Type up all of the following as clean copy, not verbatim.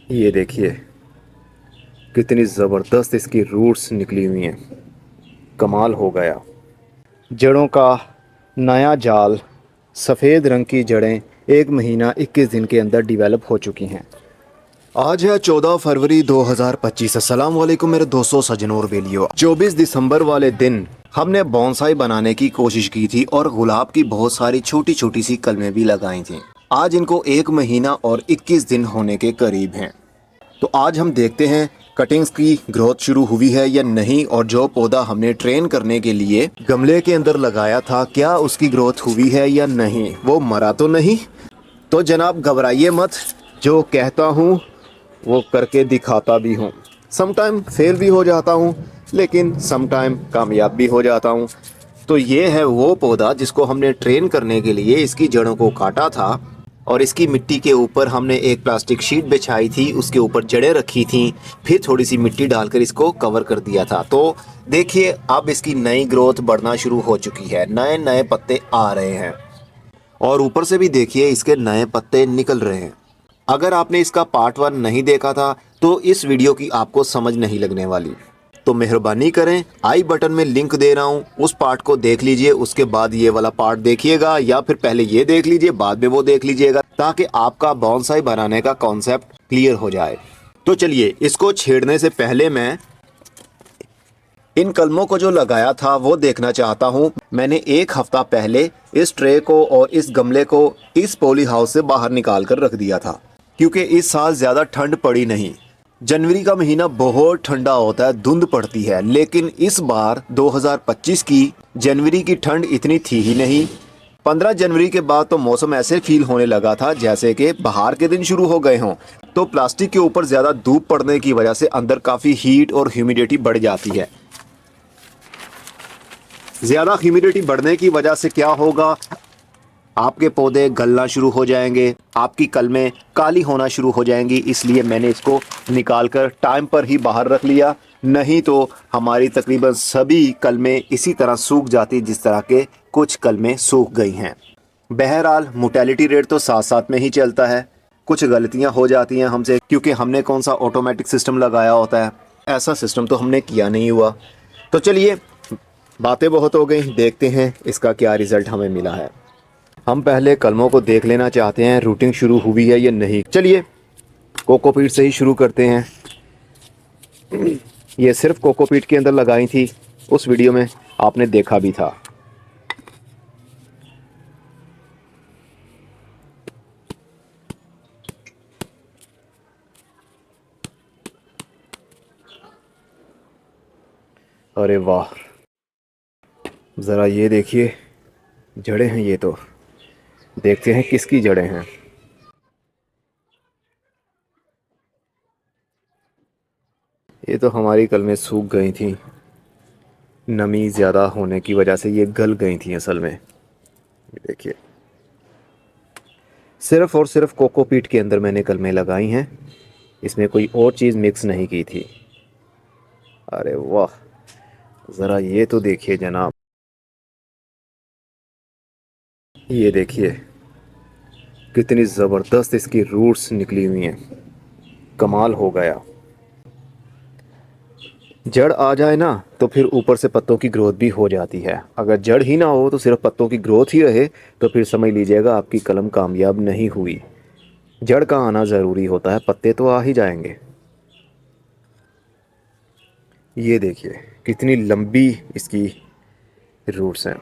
ये देखिए कितनी ज़बरदस्त इसकी रूट्स निकली हुई हैं। कमाल हो गया। जड़ों का नया जाल, सफ़ेद रंग की जड़ें 1 महीना 21 दिन के अंदर डिवेलप हो चुकी हैं। आज है 14 फरवरी 2025। अस्सलाम वालेकुम मेरे दोस्तों, सज्जनों और बेलियों। 24 दिसंबर वाले दिन हमने बोनसाई बनाने की कोशिश की थी और गुलाब की बहुत सारी छोटी छोटी सी कलमें भी लगाई थी। आज इनको 1 महीना और 21 दिन होने के करीब हैं। तो आज हम देखते हैं कटिंग्स की ग्रोथ शुरू हुई है या नहीं, और जो पौधा हमने ट्रेन करने के लिए गमले के अंदर लगाया था क्या उसकी ग्रोथ हुई है या नहीं, वो मरा तो नहीं। तो जनाब घबराइए मत, जो कहता हूँ वो करके दिखाता भी हूँ। समटाइम फेल भी हो जाता हूँ, लेकिन समटाइम कामयाब भी हो जाता हूँ। तो ये है वो पौधा जिसको हमने ट्रेन करने के लिए इसकी जड़ों को काटा था, और इसकी मिट्टी के ऊपर हमने एक प्लास्टिक शीट बिछाई थी, उसके ऊपर जड़ें रखी थी, फिर थोड़ी सी मिट्टी डालकर इसको कवर कर दिया था। तो देखिए अब इसकी नई ग्रोथ बढ़ना शुरू हो चुकी है, नए नए पत्ते आ रहे हैं, और ऊपर से भी देखिए इसके नए पत्ते निकल रहे हैं। अगर आपने इसका पार्ट 1 नहीं देखा था तो इस वीडियो की आपको समझ नहीं लगने वाली। तो मेहरबानी करें, आई बटन में लिंक दे रहा हूँ, उस पार्ट को देख लीजिए, उसके बाद ये वाला पार्ट देखिएगा, या फिर पहले ये देख लीजिए बाद में वो देख लीजिएगा, ताकि आपका बोनसाई बनाने का कॉन्सेप्ट क्लियर हो जाए। तो चलिए, इसको छेड़ने से पहले मैं इन कलमों को जो लगाया था वो देखना चाहता हूँ। मैंने 1 हफ्ता पहले इस ट्रे को और इस गमले को इस पॉली हाउस से बाहर निकाल कर रख दिया था, क्योंकि इस साल ज़्यादा ठंड पड़ी नहीं। जनवरी का महीना बहुत ठंडा होता है, धुंध पड़ती है, लेकिन इस बार 2025 की जनवरी की ठंड इतनी थी ही नहीं। 15 जनवरी के बाद तो मौसम ऐसे फील होने लगा था जैसे कि बाहर के दिन शुरू हो गए हों। तो प्लास्टिक के ऊपर ज़्यादा धूप पड़ने की वजह से अंदर काफ़ी हीट और ह्यूमिडिटी बढ़ जाती है। ज़्यादा ह्यूमिडिटी बढ़ने की वजह से क्या होगा, आपके पौधे गलना शुरू हो जाएंगे, आपकी कलमें काली होना शुरू हो जाएंगी। इसलिए मैंने इसको निकाल कर टाइम पर ही बाहर रख लिया, नहीं तो हमारी तकरीबन सभी कलमें इसी तरह सूख जाती जिस तरह के कुछ कलमें सूख गई हैं। बहरहाल मोटेलिटी रेट तो साथ साथ में ही चलता है। कुछ गलतियां हो जाती हैं हमसे, क्योंकि हमने कौन सा ऑटोमेटिक सिस्टम लगाया होता है, ऐसा सिस्टम तो हमने किया नहीं हुआ। तो चलिए, बातें बहुत हो गई, देखते हैं इसका क्या रिज़ल्ट हमें मिला है। हम पहले कलमों को देख लेना चाहते हैं रूटिंग शुरू हुई है या नहीं। चलिए कोकोपीट से ही शुरू करते हैं। ये सिर्फ कोकोपीट के अंदर लगाई थी, उस वीडियो में आपने देखा भी था। अरे वाह, ज़रा ये देखिए, जड़ें हैं ये तो। देखते हैं किसकी जड़ें हैं। ये तो हमारी कलमें सूख गई थी, नमी ज़्यादा होने की वजह से ये गल गई थी असल में। ये देखिए, सिर्फ़ और सिर्फ कोकोपीट के अंदर मैंने कलमें लगाई हैं, इसमें कोई और चीज़ मिक्स नहीं की थी। अरे वाह, ज़रा ये तो देखिए जनाब, ये देखिए कितनी ज़बरदस्त इसकी रूट्स निकली हुई हैं। कमाल हो गया। जड़ आ जाए ना तो फिर ऊपर से पत्तों की ग्रोथ भी हो जाती है। अगर जड़ ही ना हो तो सिर्फ पत्तों की ग्रोथ ही रहे तो फिर समझ लीजिएगा आपकी कलम कामयाब नहीं हुई। जड़ का आना ज़रूरी होता है, पत्ते तो आ ही जाएंगे। ये देखिए कितनी लंबी इसकी रूट्स हैं।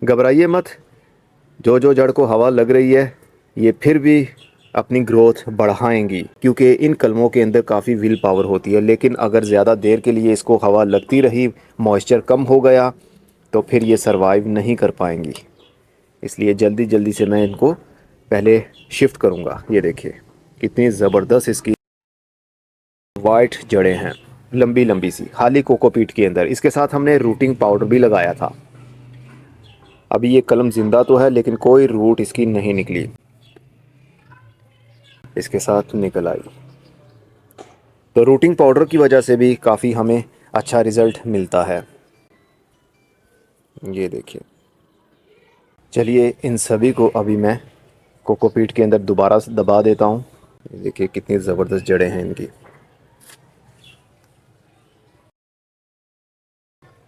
घबराइए मत, जो जो जड़ को हवा लग रही है ये फिर भी अपनी ग्रोथ बढ़ाएंगी, क्योंकि इन कलमों के अंदर काफ़ी विल पावर होती है। लेकिन अगर ज़्यादा देर के लिए इसको हवा लगती रही, मॉइस्चर कम हो गया, तो फिर ये सरवाइव नहीं कर पाएंगी। इसलिए जल्दी जल्दी से मैं इनको पहले शिफ्ट करूँगा। ये देखिए कितनी ज़बरदस्त इसकी वाइट जड़ें हैं, लंबी लंबी सी, खाली कोकोपीट के अंदर। इसके साथ हमने रूटिंग पाउडर भी लगाया था। अभी ये कलम ज़िंदा तो है लेकिन कोई रूट इसकी नहीं निकली, इसके साथ निकल आई। तो रूटिंग पाउडर की वजह से भी काफ़ी हमें अच्छा रिज़ल्ट मिलता है। ये देखिए, चलिए इन सभी को अभी मैं कोकोपीट के अंदर दोबारा से दबा देता हूँ। देखिए कितनी ज़बरदस्त जड़ें हैं इनकी।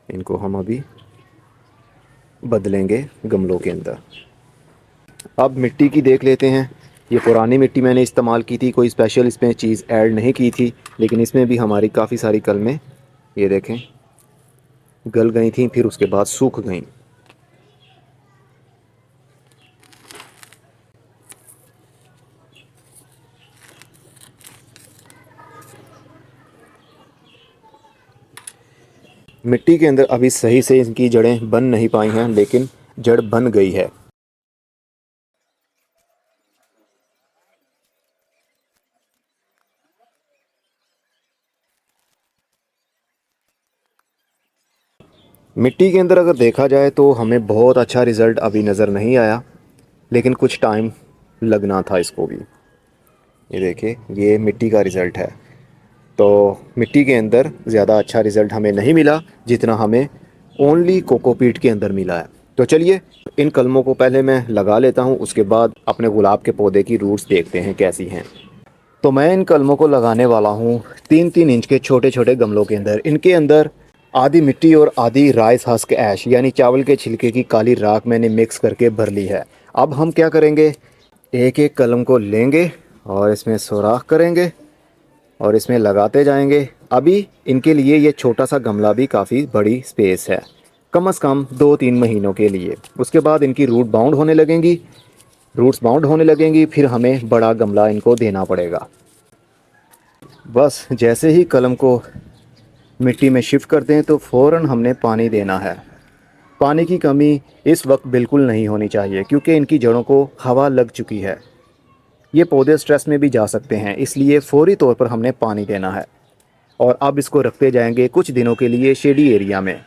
इनको हम अभी बदलेंगे गमलों के अंदर। अब मिट्टी की देख लेते हैं। ये पुरानी मिट्टी मैंने इस्तेमाल की थी, कोई स्पेशल इसमें चीज़ ऐड नहीं की थी, लेकिन इसमें भी हमारी काफ़ी सारी कलमें ये देखें गल गई थी, फिर उसके बाद सूख गई। मिट्टी के अंदर अभी सही से इनकी जड़ें बन नहीं पाई हैं, लेकिन जड़ बन गई है। मिट्टी के अंदर अगर देखा जाए तो हमें बहुत अच्छा रिज़ल्ट अभी नज़र नहीं आया, लेकिन कुछ टाइम लगना था इसको भी। ये देखिए ये मिट्टी का रिज़ल्ट है। तो मिट्टी के अंदर ज़्यादा अच्छा रिज़ल्ट हमें नहीं मिला जितना हमें ओनली कोकोपीट के अंदर मिला है। तो चलिए इन कलमों को पहले मैं लगा लेता हूँ, उसके बाद अपने गुलाब के पौधे की रूट्स देखते हैं कैसी हैं। तो मैं इन कलमों को लगाने वाला हूँ 3-3 इंच के छोटे छोटे गमलों के अंदर। इनके अंदर आधी मिट्टी और आधी राइस हस्क ऐश यानी चावल के छिलके की काली राख मैंने मिक्स करके भर ली है। अब हम क्या करेंगे, एक एक कलम को लेंगे और इसमें सुराख करेंगे और इसमें लगाते जाएंगे। अभी इनके लिए ये छोटा सा गमला भी काफ़ी बड़ी स्पेस है, कम से कम 2-3 महीनों के लिए। उसके बाद इनकी रूट्स बाउंड होने लगेंगी, फिर हमें बड़ा गमला इनको देना पड़ेगा। बस जैसे ही कलम को मिट्टी में शिफ्ट करते हैं तो फ़ौरन हमने पानी देना है। पानी की कमी इस वक्त बिल्कुल नहीं होनी चाहिए, क्योंकि इनकी जड़ों को हवा लग चुकी है। ये पौधे स्ट्रेस में भी जा सकते हैं, इसलिए फौरी तौर पर हमने पानी देना है। और अब इसको रखते जाएंगे कुछ दिनों के लिए शेडी एरिया में,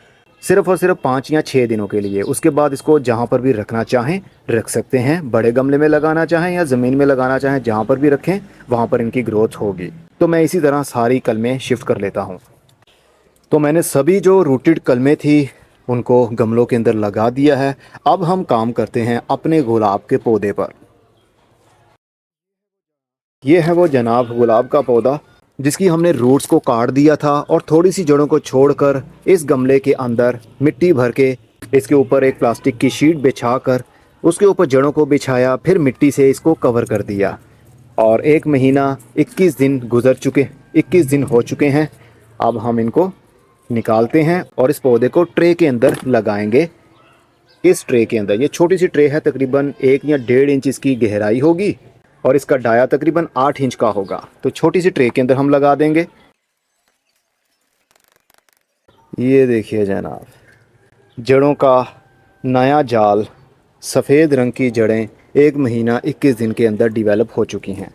सिर्फ़ और सिर्फ 5 या 6 दिनों के लिए। उसके बाद इसको जहाँ पर भी रखना चाहें रख सकते हैं, बड़े गमले में लगाना चाहें या ज़मीन में लगाना चाहें, जहाँ पर भी रखें वहाँ पर इनकी ग्रोथ होगी। तो मैं इसी तरह सारी कलमें शिफ्ट कर लेता हूँ। तो मैंने सभी जो रूटेड कलमें थी उनको गमलों के अंदर लगा दिया है। अब हम काम करते हैं अपने गुलाब के पौधे पर। ये है वो जनाब गुलाब का पौधा जिसकी हमने रूट्स को काट दिया था और थोड़ी सी जड़ों को छोड़कर इस गमले के अंदर मिट्टी भर के इसके ऊपर एक प्लास्टिक की शीट बिछा कर उसके ऊपर जड़ों को बिछाया, फिर मिट्टी से इसको कवर कर दिया। और 1 महीना 21 दिन गुजर चुके 21 दिन हो चुके हैं। अब हम इनको निकालते हैं और इस पौधे को ट्रे के अंदर लगाएंगे। इस ट्रे के अंदर, ये छोटी सी ट्रे है, तकरीबन 1 या 1.5 इंच इसकी गहराई होगी और इसका डाया तकरीबन 8 इंच का होगा। तो छोटी सी ट्रे के अंदर हम लगा देंगे। ये देखिए जनाब, जड़ों का नया जाल, सफ़ेद रंग की जड़ें 1 महीना 21 दिन के अंदर डेवलप हो चुकी हैं।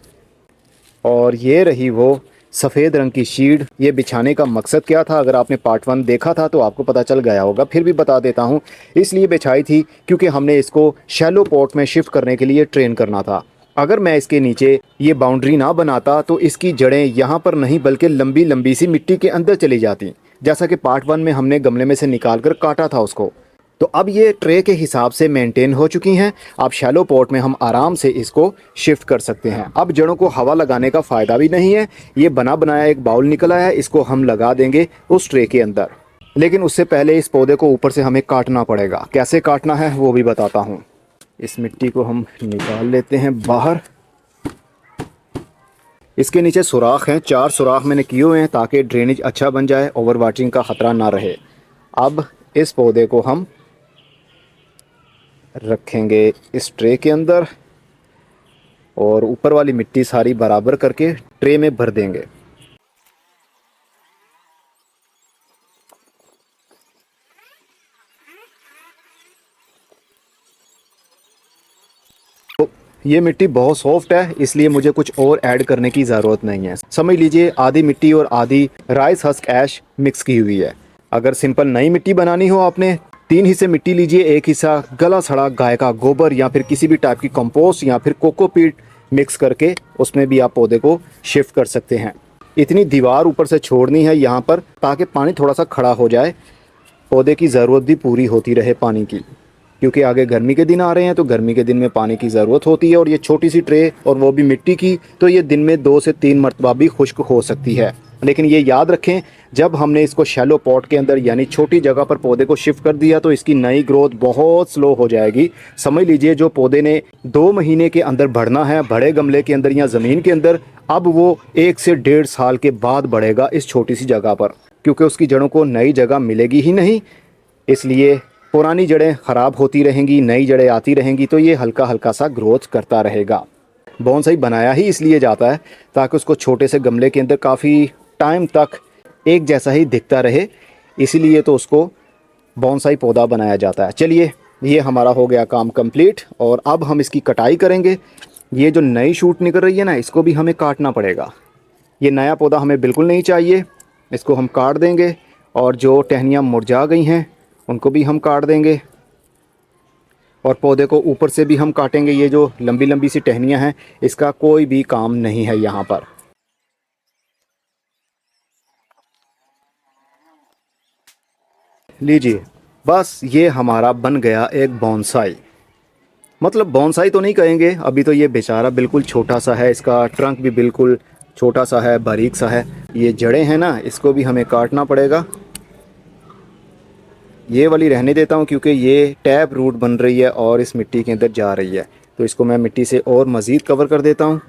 और ये रही वो सफ़ेद रंग की शीट। ये बिछाने का मकसद क्या था, अगर आपने पार्ट 1 देखा था तो आपको पता चल गया होगा, फिर भी बता देता हूँ। इसलिए बिछाई थी क्योंकि हमने इसको शैलो पॉट में शिफ्ट करने के लिए ट्रेन करना था। अगर मैं इसके नीचे ये बाउंड्री ना बनाता तो इसकी जड़ें यहाँ पर नहीं बल्कि लंबी लंबी सी मिट्टी के अंदर चली जाती, जैसा कि पार्ट 1 में हमने गमले में से निकाल कर काटा था उसको। तो अब ये ट्रे के हिसाब से मेंटेन हो चुकी हैं। अब शैलो पॉट में हम आराम से इसको शिफ्ट कर सकते हैं। अब जड़ों को हवा लगाने का फ़ायदा भी नहीं है। ये बना बनाया एक बाउल निकला है, इसको हम लगा देंगे उस ट्रे के अंदर। लेकिन उससे पहले इस पौधे को ऊपर से हमें काटना पड़ेगा। कैसे काटना है वो भी बताता हूँ। इस मिट्टी को हम निकाल लेते हैं बाहर। इसके नीचे सुराख हैं, 4 सुराख मैंने किए हुए हैं ताकि ड्रेनेज अच्छा बन जाए, ओवर वाटरिंग का ख़तरा ना रहे। अब इस पौधे को हम रखेंगे इस ट्रे के अंदर और ऊपर वाली मिट्टी सारी बराबर करके ट्रे में भर देंगे। तो ये मिट्टी बहुत सॉफ्ट है, इसलिए मुझे कुछ और ऐड करने की ज़रूरत नहीं है। समझ लीजिए आधी मिट्टी और आधी राइस हस्क ऐश मिक्स की हुई है। अगर सिंपल नई मिट्टी बनानी हो आपने 3 हिस्से मिट्टी लीजिए, एक हिस्सा गला सड़ा गाय का गोबर या फिर किसी भी टाइप की कंपोस्ट या फिर कोकोपीट मिक्स करके उसमें भी आप पौधे को शिफ्ट कर सकते हैं। इतनी दीवार ऊपर से छोड़नी है यहाँ पर ताकि पानी थोड़ा सा खड़ा हो जाए, पौधे की ज़रूरत भी पूरी होती रहे पानी की, क्योंकि आगे गर्मी के दिन आ रहे हैं, तो गर्मी के दिन में पानी की ज़रूरत होती है। और ये छोटी सी ट्रे और वो भी मिट्टी की, तो ये दिन में 2 से 3 मरतबा भी खुश्क हो सकती है। लेकिन ये याद रखें, जब हमने इसको शैलो पॉट के अंदर यानी छोटी जगह पर पौधे को शिफ्ट कर दिया तो इसकी नई ग्रोथ बहुत स्लो हो जाएगी। समझ लीजिए जो पौधे ने 2 महीने के अंदर बढ़ना है बड़े गमले के अंदर या ज़मीन के अंदर, अब वो 1 से 1.5 साल के बाद बढ़ेगा इस छोटी सी जगह पर, क्योंकि उसकी जड़ों को नई जगह मिलेगी ही नहीं। इसलिए पुरानी जड़ें ख़राब होती रहेंगी, नई जड़ें आती रहेंगी, तो ये हल्का हल्का सा ग्रोथ करता रहेगा। बोनसाई बनाया ही इसलिए जाता है ताकि उसको छोटे से गमले के अंदर काफ़ी टाइम तक एक जैसा ही दिखता रहे, इसीलिए तो उसको बोनसाई पौधा बनाया जाता है। चलिए, ये हमारा हो गया काम कंप्लीट और अब हम इसकी कटाई करेंगे। ये जो नई शूट निकल रही है ना, इसको भी हमें काटना पड़ेगा। ये नया पौधा हमें बिल्कुल नहीं चाहिए, इसको हम काट देंगे। और जो टहनियाँ मुरझा गई हैं उनको भी हम काट देंगे और पौधे को ऊपर से भी हम काटेंगे। ये जो लंबी लंबी सी टहनियाँ हैं, इसका कोई भी काम नहीं है यहाँ पर। लीजिए, बस ये हमारा बन गया एक बोनसाई। मतलब बोनसाई तो नहीं कहेंगे, अभी तो ये बेचारा बिल्कुल छोटा सा है, इसका ट्रंक भी बिल्कुल छोटा सा है, बारीक सा है। ये जड़ें हैं ना, इसको भी हमें काटना पड़ेगा। ये वाली रहने देता हूँ क्योंकि ये टैप रूट बन रही है और इस मिट्टी के अंदर जा रही है, तो इसको मैं मिट्टी से और मज़ीद कवर कर देता हूँ।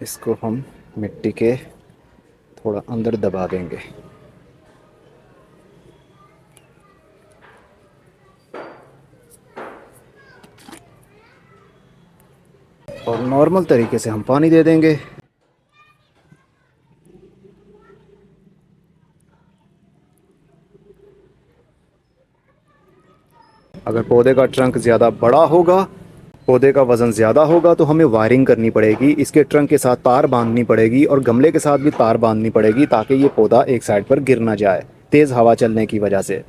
इसको हम मिट्टी के थोड़ा अंदर दबा देंगे। और नॉर्मल तरीके से हम पानी दे देंगे। अगर पौधे का ट्रंक ज़्यादा बड़ा होगा, पौधे का वज़न ज़्यादा होगा, तो हमें वायरिंग करनी पड़ेगी, इसके ट्रंक के साथ तार बांधनी पड़ेगी और गमले के साथ भी तार बांधनी पड़ेगी ताकि ये पौधा एक साइड पर गिर ना जाए तेज़ हवा चलने की वजह से।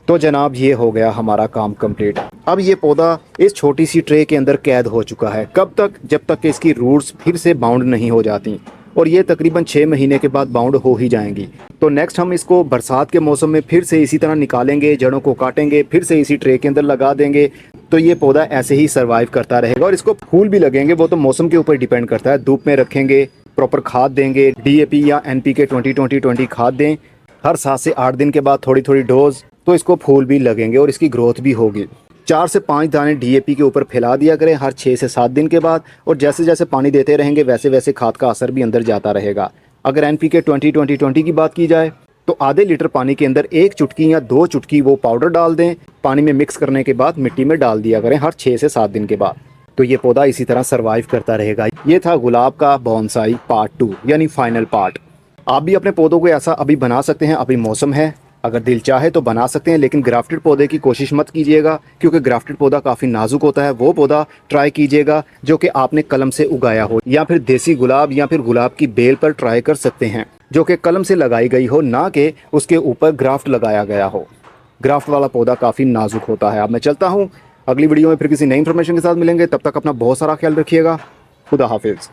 तो जनाब, ये हो गया हमारा काम कंप्लीट। अब ये पौधा इस छोटी सी ट्रे के अंदर कैद हो चुका है। कब तक? जब तक कि इसकी रूट्स फिर से बाउंड नहीं हो जाती, और ये तकरीबन 6 महीने के बाद बाउंड हो ही जाएंगी। तो नेक्स्ट हम इसको बरसात के मौसम में फिर से इसी तरह निकालेंगे, जड़ों को काटेंगे, फिर से इसी ट्रे के अंदर लगा देंगे। तो ये पौधा ऐसे ही सर्वाइव करता रहेगा और इसको फूल भी लगेंगे, वो तो मौसम के ऊपर डिपेंड करता है। धूप में रखेंगे, प्रॉपर खाद देंगे, DAP या NPK 20-20-20 खाद दें हर 7 से 8 दिन के बाद थोड़ी थोड़ी डोज, तो इसको फूल भी लगेंगे और इसकी ग्रोथ भी होगी। 4 से 5 दाने DAP के ऊपर फैला दिया करें हर 6 से 7 दिन के बाद, और जैसे जैसे पानी देते रहेंगे वैसे वैसे खाद का असर भी अंदर जाता रहेगा। अगर NPK 20-20-20 की बात की जाए तो आधे लीटर पानी के अंदर 1 चुटकी या 2 चुटकी वो पाउडर डाल दें। पानी में मिक्स करने के बाद मिट्टी में डाल दिया करें हर 6 से 7 दिन के बाद, तो ये पौधा इसी तरह सर्वाइव करता रहेगा। ये था गुलाब का बोनसाई पार्ट 2 यानी फाइनल पार्ट। आप भी अपने पौधों को ऐसा अभी बना सकते हैं, अभी मौसम है, अगर दिल चाहे तो बना सकते हैं, लेकिन ग्राफ्टेड पौधे की कोशिश मत कीजिएगा क्योंकि ग्राफ्टेड पौधा काफ़ी नाजुक होता है। वो पौधा ट्राई कीजिएगा जो कि आपने कलम से उगाया हो, या फिर देसी गुलाब या फिर गुलाब की बेल पर ट्राई कर सकते हैं जो कि कलम से लगाई गई हो, ना कि उसके ऊपर ग्राफ्ट लगाया गया हो। ग्राफ्ट वाला पौधा काफ़ी नाजुक होता है। अब मैं चलता हूँ, अगली वीडियो में फिर किसी नई इन्फॉर्मेशन के साथ मिलेंगे। तब तक अपना बहुत सारा ख्याल रखिएगा। खुदा हाफिज़।